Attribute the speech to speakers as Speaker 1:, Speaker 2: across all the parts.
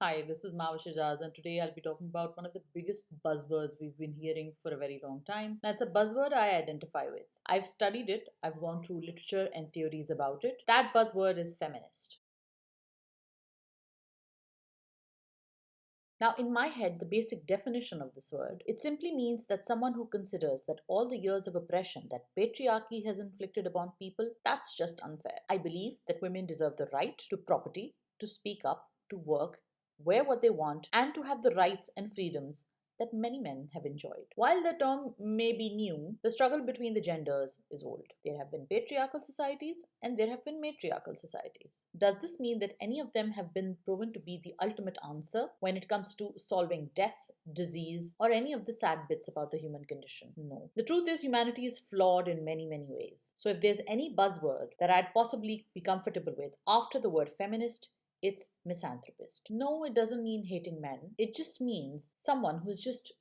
Speaker 1: Hi, this is Mava Shajaz, and today I'll be talking about one of the biggest buzzwords we've been hearing for a very long time. That's a buzzword I identify with. I've studied it, I've gone through literature and theories about it. That buzzword is feminist. Now, in my head, the basic definition of this word, it simply means that someone who considers that all the years of oppression that patriarchy has inflicted upon people, that's just unfair. I believe that women deserve the right to property, to speak up, to work, wear what they want, and to have the rights and freedoms that many men have enjoyed. While the term may be new, the struggle between the genders is old. There have been patriarchal societies and there have been matriarchal societies. Does this mean that any of them have been proven to be the ultimate answer when it comes to solving death, disease, or any of the sad bits about the human condition? No. The truth is, humanity is flawed in many, many ways. So if there's any buzzword that I'd possibly be comfortable with after the word feminist, it's misanthropist. No, it doesn't mean hating men. It just means someone who's just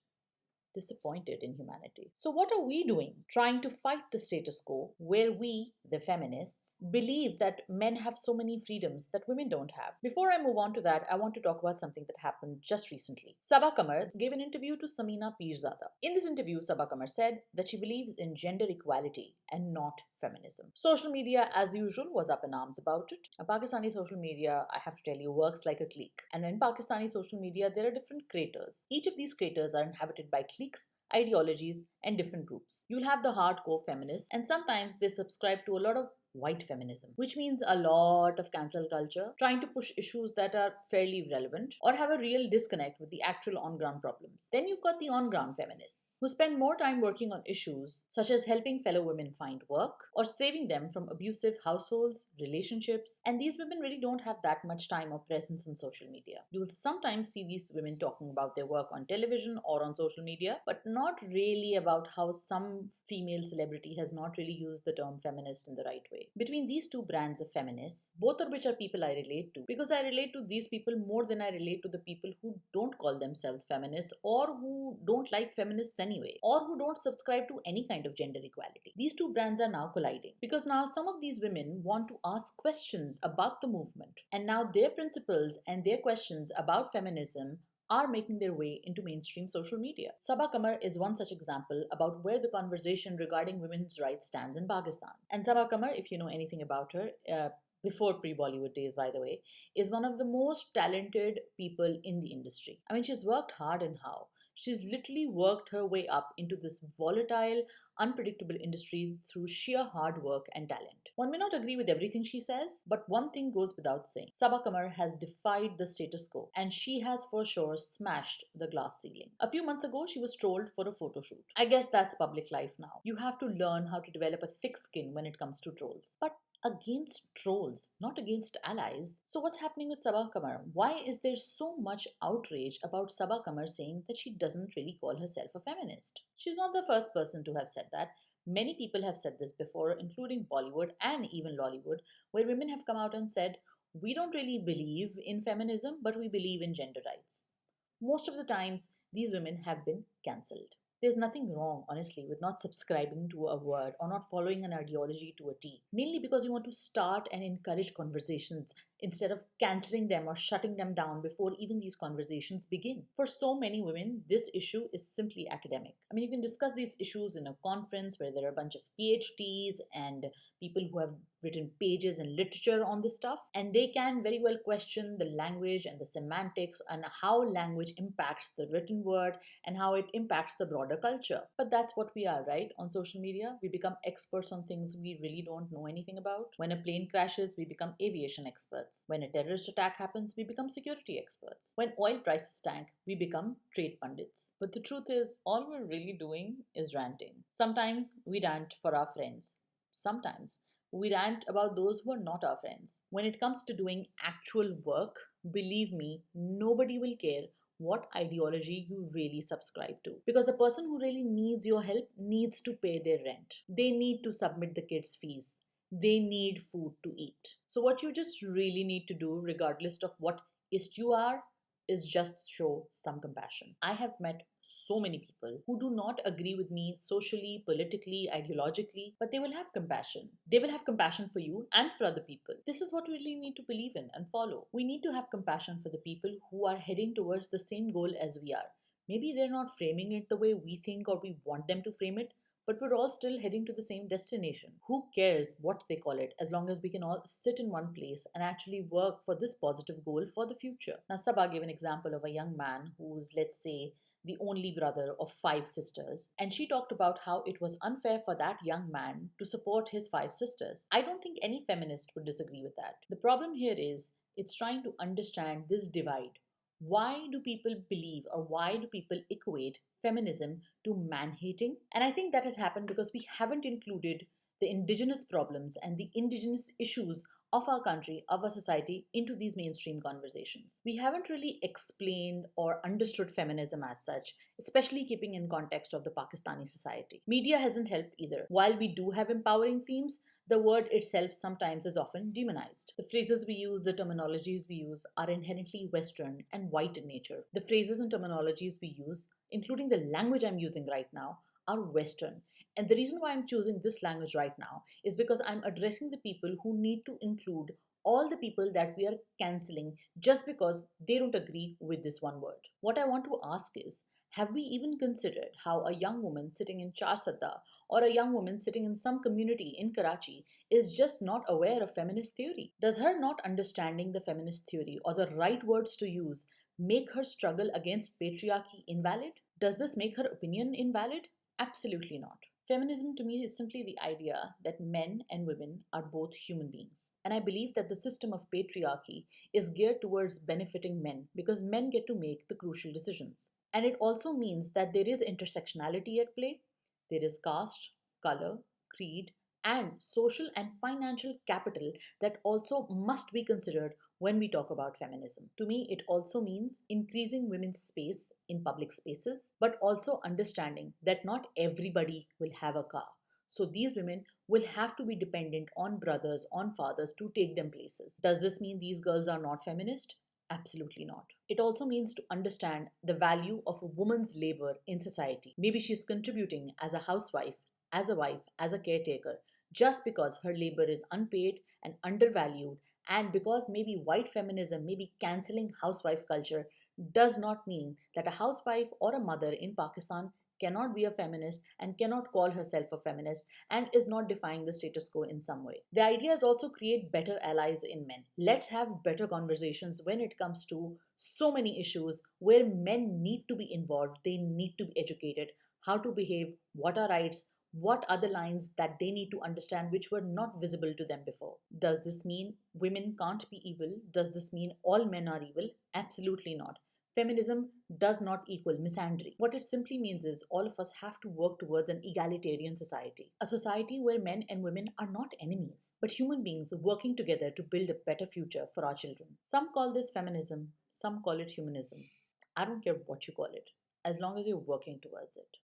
Speaker 1: disappointed in humanity. So, what are we doing? Trying to fight the status quo where we, the feminists, believe that men have so many freedoms that women don't have. Before I move on to that, I want to talk about something that happened just recently. Saba Qamar gave an interview to Samina Pirzada. In this interview, Saba Qamar said that she believes in gender equality and not feminism. Social media, as usual, was up in arms about it. Pakistani social media, I have to tell you, works like a clique. And in Pakistani social media, there are different creators. Each of these creators are inhabited by cliques, ideologies, and different groups. You'll have the hardcore feminists, and sometimes they subscribe to a lot of white feminism, which means a lot of cancel culture, trying to push issues that are fairly relevant or have a real disconnect with the actual on ground problems. Then you've got the on ground feminists, who spend more time working on issues such as helping fellow women find work or saving them from abusive households, relationships, and these women really don't have that much time or presence on social media. You will sometimes see these women talking about their work on television or on social media, but not really about how some female celebrity has not really used the term feminist in the right way. Between these two brands of feminists, both of which are people I relate to, because I relate to these people more than I relate to the people who don't call themselves feminists or who don't like feminists anyway, or who don't subscribe to any kind of gender equality. These two brands are now colliding because now some of these women want to ask questions about the movement, and now their principles and their questions about feminism are making their way into mainstream social media. Saba Qamar is one such example about where the conversation regarding women's rights stands in Pakistan. And Saba Qamar, if you know anything about her, before pre Bollywood days, by the way, is one of the most talented people in the industry. I mean, she's worked hard and how. She's literally worked her way up into this volatile, unpredictable industry through sheer hard work and talent. One may not agree with everything she says, but one thing goes without saying. Saba Qamar has defied the status quo, and she has for sure smashed the glass ceiling. A few months ago, she was trolled for a photo shoot. I guess that's public life now. You have to learn how to develop a thick skin when it comes to trolls. But against trolls, not against allies. So what's happening with Saba Qamar? Why is there so much outrage about Saba Qamar saying that she doesn't really call herself a feminist? She's not the first person to have said that. Many people have said this before, including Bollywood and even Lollywood, where women have come out and said, we don't really believe in feminism, but we believe in gender rights. Most of the times, these women have been cancelled. There's nothing wrong, honestly, with not subscribing to a word or not following an ideology to a T, mainly because you want to start and encourage conversations instead of canceling them or shutting them down before even these conversations begin. For so many women, this issue is simply academic. I mean, you can discuss these issues in a conference where there are a bunch of PhDs and people who have written pages and literature on this stuff, and they can very well question the language and the semantics and how language impacts the written word and how it impacts the broader culture. But that's what we are, right? On social media, we become experts on things we really don't know anything about. When a plane crashes, we become aviation experts. When a terrorist attack happens, we become security experts. When oil prices tank, we become trade pundits. But the truth is, all we're really doing is ranting. Sometimes we rant for our friends. Sometimes we rant about those who are not our friends. When it comes to doing actual work, believe me, nobody will care what ideology you really subscribe to. Because the person who really needs your help needs to pay their rent. They need to submit the kids' fees. They need food to eat. So, what you just really need to do, regardless of what ist you are, is just show some compassion. I have met so many people who do not agree with me socially, politically, ideologically, but they will have compassion. They will have compassion for you and for other people. This is what we really need to believe in and follow. We need to have compassion for the people who are heading towards the same goal as we are. Maybe they're not framing it the way we think or we want them to frame it, but we're all still heading to the same destination. Who cares what they call it as long as we can all sit in one place and actually work for this positive goal for the future? Now, Sabah gave an example of a young man who's, let's say, the only brother of five sisters, and she talked about how it was unfair for that young man to support his five sisters. I don't think any feminist would disagree with that. The problem here is it's trying to understand this divide. Why do people believe or why do people equate feminism to man hating? And I think that has happened because we haven't included the indigenous problems and the indigenous issues of our country, of our society, into these mainstream conversations. We haven't really explained or understood feminism as such, especially keeping in context of the Pakistani society. Media hasn't helped either. While we do have empowering themes, the word itself sometimes is often demonized. The phrases we use, the terminologies we use, are inherently Western and white in nature. The phrases and terminologies we use, including the language I'm using right now, are Western. And the reason why I'm choosing this language right now is because I'm addressing the people who need to include all the people that we are canceling just because they don't agree with this one word. What I want to ask is, have we even considered how a young woman sitting in Charsadda or a young woman sitting in some community in Karachi is just not aware of feminist theory? Does her not understanding the feminist theory or the right words to use make her struggle against patriarchy invalid? Does this make her opinion invalid? Absolutely not. Feminism to me is simply the idea that men and women are both human beings. And I believe that the system of patriarchy is geared towards benefiting men because men get to make the crucial decisions. And it also means that there is intersectionality at play. There is caste, color, creed, and social and financial capital that also must be considered when we talk about feminism. To me, it also means increasing women's space in public spaces, but also understanding that not everybody will have a car. So these women will have to be dependent on brothers, on fathers to take them places. Does this mean these girls are not feminist? Absolutely not. It also means to understand the value of a woman's labor in society. Maybe she's contributing as a housewife, as a wife, as a caretaker, just because her labor is unpaid and undervalued, and because maybe white feminism, maybe canceling housewife culture, does not mean that a housewife or a mother in Pakistan cannot be a feminist and cannot call herself a feminist and is not defying the status quo in some way. The idea is also create better allies in men. Let's have better conversations when it comes to so many issues where men need to be involved, they need to be educated, how to behave, what are rights, what are the lines that they need to understand which were not visible to them before. Does this mean women can't be evil? Does this mean all men are evil? Absolutely not. Feminism does not equal misandry. What it simply means is all of us have to work towards an egalitarian society. A society where men and women are not enemies, but human beings working together to build a better future for our children. Some call this feminism, some call it humanism. I don't care what you call it, as long as you're working towards it.